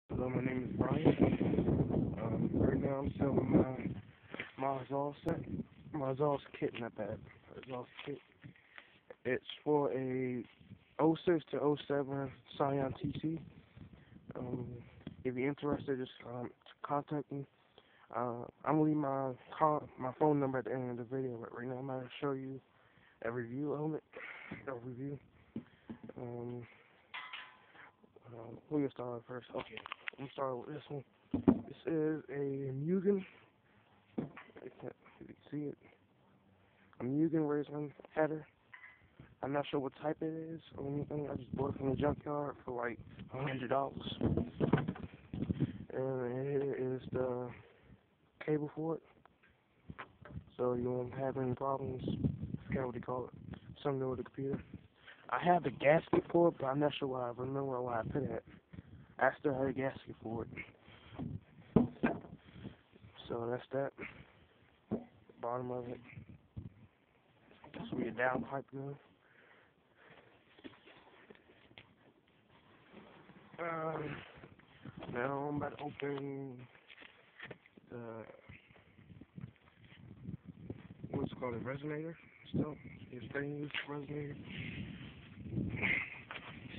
Hello, my name is Brian. Right now I'm selling my Mazals set. Mazals kit, not that. Mazals kit. It's for a '06 to '07 Scion TC. Um, if you're interested, just contact me. I'm gonna leave my phone number at the end of the video, but right now I'm gonna show you a review of it. A review. Um, who you start with first? Okay, I'm gonna start with this one. This is a Mugen. If you can see it, a Mugen Racing header. I'm not sure what type it is or anything. I just bought it from the junkyard for like $100. And here is the cable for it. So you won't have any problems. I forgot what they call it. Something with the computer. I have the gasket for it, but I'm not sure why. I remember why I put it. I still have a gasket for it. So that's that. Bottom of it. That's where your downpipe goes. Um, Now I'm about to open the what's it called, a resonator. Still, it's stainless resonator.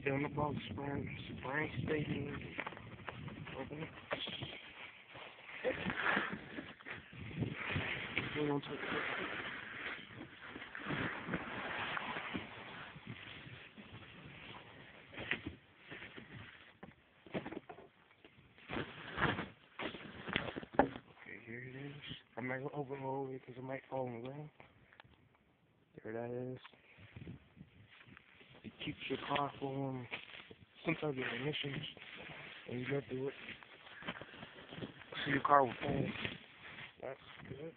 Still in the box, spring statement. Open it. We're gonna take it. Okay, here it is. I'm not gonna open it all the way because it might fall on the ground. There that is. It keeps your car from sometimes the emissions when you go through it. So your car will pass. That's good.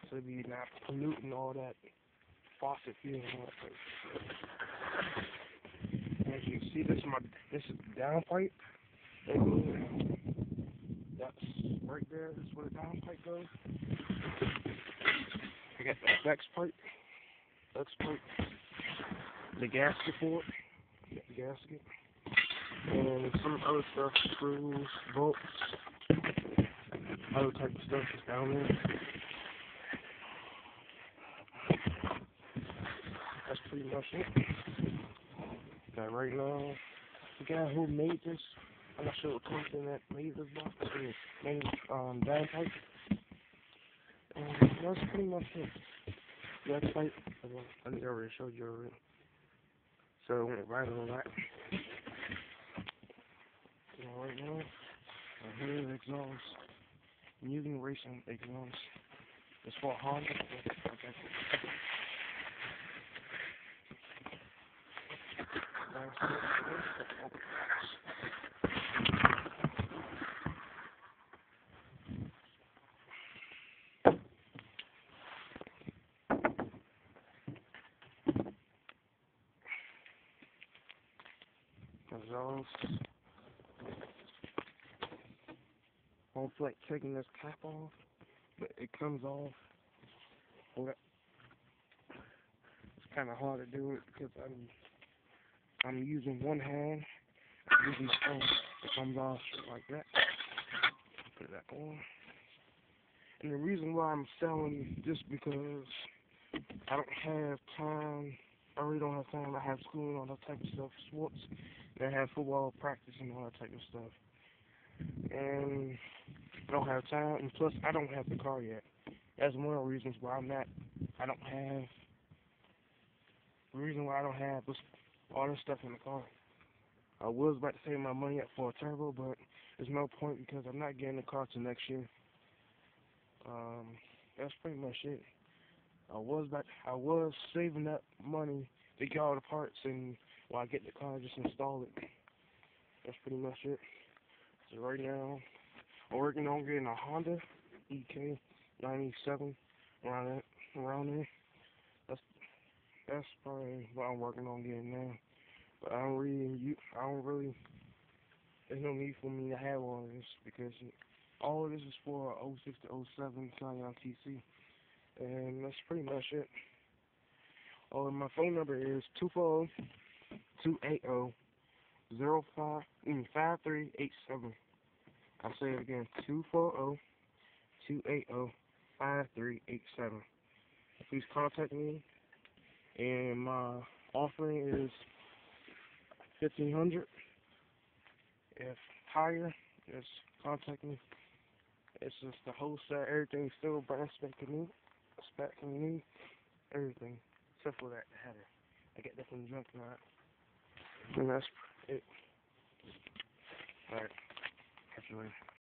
So you're not polluting all that faucet fuel and all that. As you can see, this is the downpipe. That goes. That's right there. That's where the downpipe goes. I got the flex pipe. The gasket for it. Got the gasket. And some other stuff, screws, bolts, other type of stuff is down there. That's pretty much it. Now right now, the guy who made this, I'm not sure what company that made this box, made downpipe. And that's pretty much it. That pipe, I think I already showed you already. So it went right on that. Right now, here's the exhaust. Mugen Racing exhaust. It's for Honda. Okay. Exhaust. I don't feel like taking this cap off, but it comes off. It's kind of hard to do it because I'm using one hand. I'm using my phone. It comes off like that. Put that on. And the reason why I'm selling just because I don't have time. I really don't have time. I have school and all that type of stuff, sports. And I have football practice and all that type of stuff. And I don't have time. And plus, I don't have the car yet. That's one of the reasons why I don't have, the reason why I don't have all this stuff in the car. I was about to save my money up for a turbo, but there's no point because I'm not getting the car till next year. That's pretty much it. I was saving up money to get all the parts, and while I get the car, just install it. That's pretty much it. So right now, I'm working on getting a Honda EK 97 around there. That's that's probably what I'm working on getting now. But I don't really. There's no need for me to have all of this because all of this is for '06 to '07 Scion TC, and that's pretty much it. Oh, and my phone number is 240-280-0656. 5387. I'll say it again, 240-280-5387. Please contact me, and my offering is $1,500. If higher, just contact me. It's just the whole set, everything still brand spanking new, everything except for that header. I get that from the junkyard, and that's it. Alright, catch you later.